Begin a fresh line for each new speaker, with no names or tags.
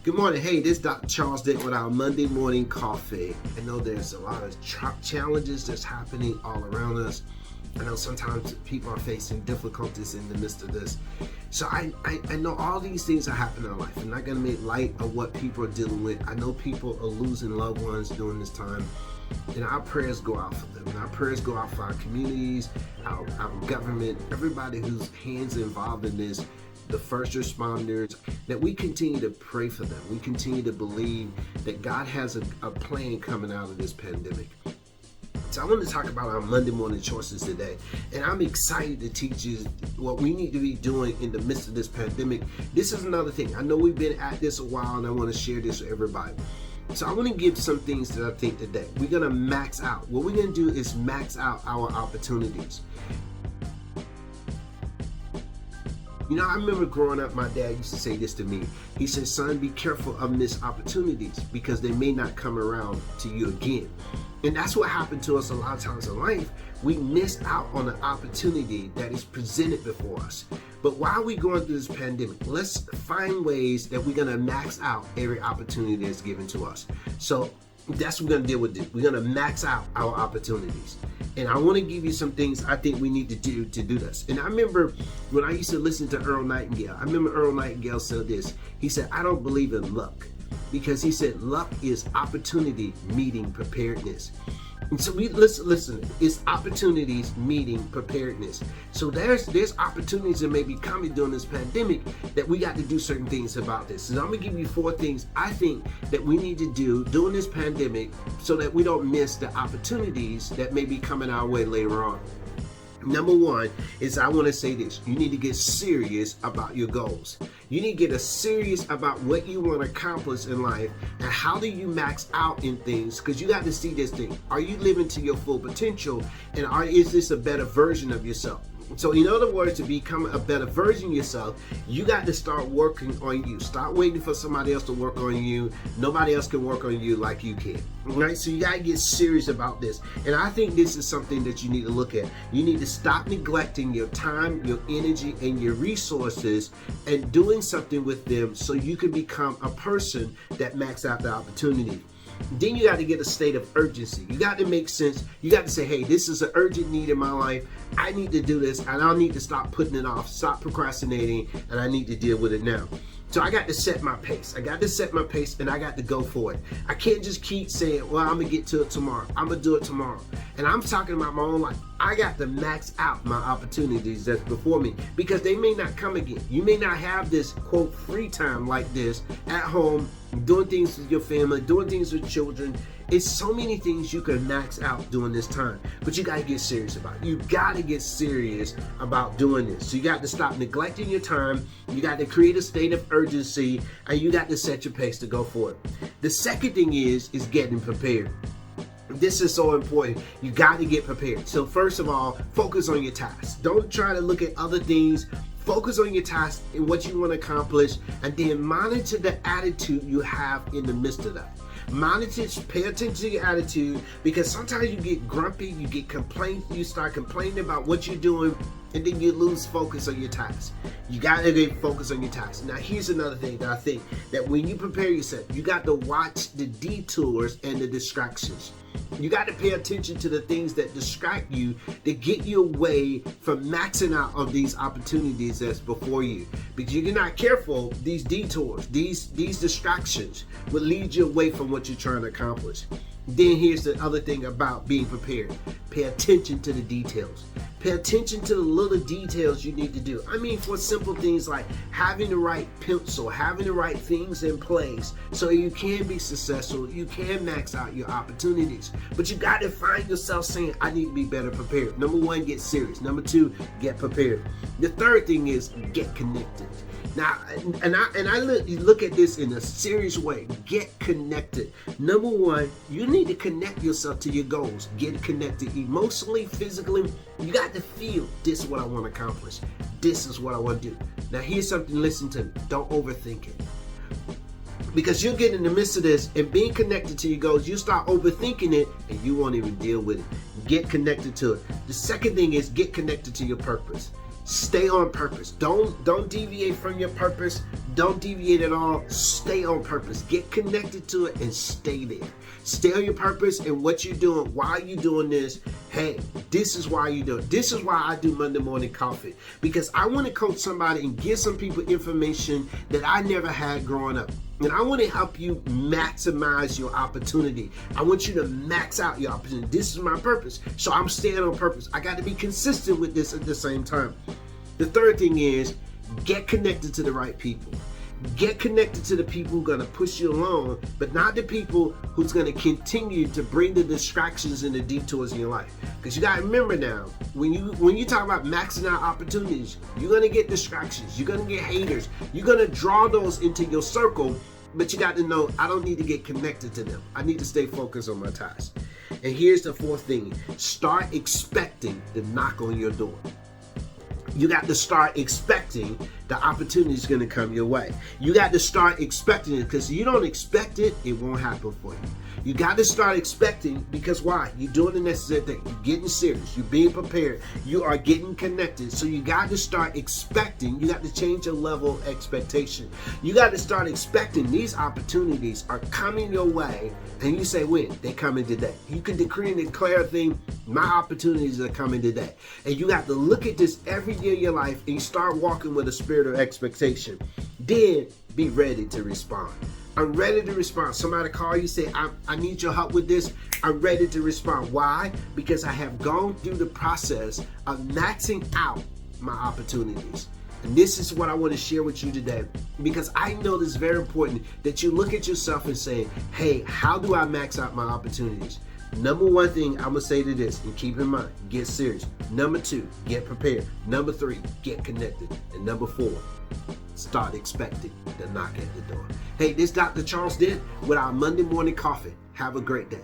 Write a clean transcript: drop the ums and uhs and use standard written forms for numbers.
Good morning. Hey, this is Dr. Charles Dick with our Monday morning coffee. I know there's a lot of challenges that's happening all around us. I know sometimes people are facing difficulties in the midst of this. So I know all these things are happening in our life. I'm not going to make light of what people are dealing with. I know people are losing loved ones during this time. And our prayers go out for them. And our prayers go out for our communities, our government, everybody whose hands are involved in this, the first responders, that we continue to pray for them. We continue to believe that God has a plan coming out of this pandemic. So I want to talk about our Monday morning choices today. And I'm excited to teach you what we need to be doing in the midst of this pandemic. This is another thing. I know we've been at this a while and I want to share this with everybody. So I want to give some things that I think today. We're going to max out. What we're going to do is max out our opportunities. You know, I remember growing up, my dad used to say this to me. He said, son, be careful of missed opportunities because they may not come around to you again. And that's what happened to us a lot of times in life. We missed out on an opportunity that is presented before us. But while we're going through this pandemic, let's find ways that we're going to max out every opportunity that's given to us. So that's what we're going to deal with. We're going to max out our opportunities. And I want to give you some things I think we need to do this. And I remember when I used to listen to Earl Nightingale, I remember Earl Nightingale said this. He said, I don't believe in luck, because he said luck is opportunity meeting preparedness. And so we listen, it's opportunities meeting preparedness. So there's opportunities that may be coming during this pandemic that we got to do certain things about this. So I'm gonna give you 4 things I think that we need to do during this pandemic so that we don't miss the opportunities that may be coming our way later on. Number 1 is, I want to say this: you need to get serious about your goals. You need to get serious about what you want to accomplish in life and how do you max out in things, because you got to see this thing. Are you living to your full potential, and is this a better version of yourself? So in other words, to become a better version of yourself, you got to start working on you. Stop waiting for somebody else to work on you. Nobody else can work on you like you can. Right? So you got to get serious about this. And I think this is something that you need to look at. You need to stop neglecting your time, your energy, and your resources and doing something with them so you can become a person that maxes out the opportunity. Then you got to get a state of urgency. You got to make sense. You got to say, hey, this is an urgent need in my life. I need to do this, and I need to stop putting it off, stop procrastinating, and I need to deal with it now. So I got to set my pace. I got to set my pace, and I got to go for it. I can't just keep saying, well, I'm going to get to it tomorrow. I'm going to do it tomorrow. And I'm talking about my own life. I got to max out my opportunities that's before me, because they may not come again. You may not have this, quote, free time like this at home, doing things with your family, doing things with children. It's so many things you can max out during this time, but you got to get serious about it. You got to get serious about doing this. So you got to stop neglecting your time. You got to create a state of urgency, and you got to set your pace to go for it. The second thing is getting prepared. This is so important. You got to get prepared. So first of all, focus on your tasks. Don't try to look at other things. Focus on your task and what you want to accomplish, and then monitor the attitude you have in the midst of that. Monitor, pay attention to your attitude, because sometimes you get grumpy, you get complaints, you start complaining about what you're doing, and then you lose focus on your task. You got to get focused on your task. Now, here's another thing that I think that when you prepare yourself, you got to watch the detours and the distractions. You got to pay attention to the things that distract you, that get you away from maxing out on these opportunities that's before you. Because if you're not careful, these detours, these distractions will lead you away from what you're trying to accomplish. Then here's the other thing about being prepared. Pay attention to the details. Pay attention to the little details you need to do. I mean, for simple things like having the right pencil, having the right things in place so you can be successful, you can max out your opportunities. But you got to find yourself saying, I need to be better prepared. Number 1, get serious. Number 2, get prepared. The third thing is get connected. Now, I look at this in a serious way. Get connected. Number 1, you need to connect yourself to your goals. Get connected emotionally, physically. You got to feel, this is what I want to accomplish. This is what I want to do. Now, here's something, listen to me. Don't overthink it. Because you'll get in the midst of this and being connected to your goals, you start overthinking it and you won't even deal with it. Get connected to it. The second thing is get connected to your purpose. Stay on purpose. Don't deviate from your purpose. Don't deviate at all. Stay on purpose. Get connected to it and stay there. Stay on your purpose and what you're doing. Why are you doing this? Hey, this is why you do it. This is why I do Monday Morning Coffee, because I want to coach somebody and give some people information that I never had growing up. And I want to help you maximize your opportunity. I want you to max out your opportunity. This is my purpose. So I'm staying on purpose. I got to be consistent with this at the same time. The third thing is get connected to the right people. Get connected to the people who are going to push you along, but not the people who's going to continue to bring the distractions and the detours in your life. Because you got to remember now, when you talk about maxing out opportunities, you're going to get distractions. You're going to get haters. You're going to draw those into your circle, but you got to know, I don't need to get connected to them. I need to stay focused on my task. And here's the fourth thing. Start expecting the knock on your door. You got to start expecting the opportunity is going to come your way. You got to start expecting it, because if you don't expect it, it won't happen for you. You got to start expecting, because why? You're doing the necessary thing. You're getting serious. You're being prepared. You are getting connected. So you got to start expecting. You got to change your level of expectation. You got to start expecting these opportunities are coming your way. And you say, when? They're coming today. You can decree and declare a thing, my opportunities are coming today. And you got to look at this every day of your life and you start walking with a spirit of expectation. Then be ready to respond. I'm ready to respond. Somebody call you, say, I need your help with this. I'm ready to respond. Why? Because I have gone through the process of maxing out my opportunities. And this is what I want to share with you today, because I know this is very important that you look at yourself and say, hey, how do I max out my opportunities? Number one thing I'm going to say to this, and keep in mind, get serious. Number two, get prepared. Number three, get connected. And number four, start expecting the knock at the door. Hey, this is Dr. Charles Dent with our Monday Morning Coffee. Have a great day.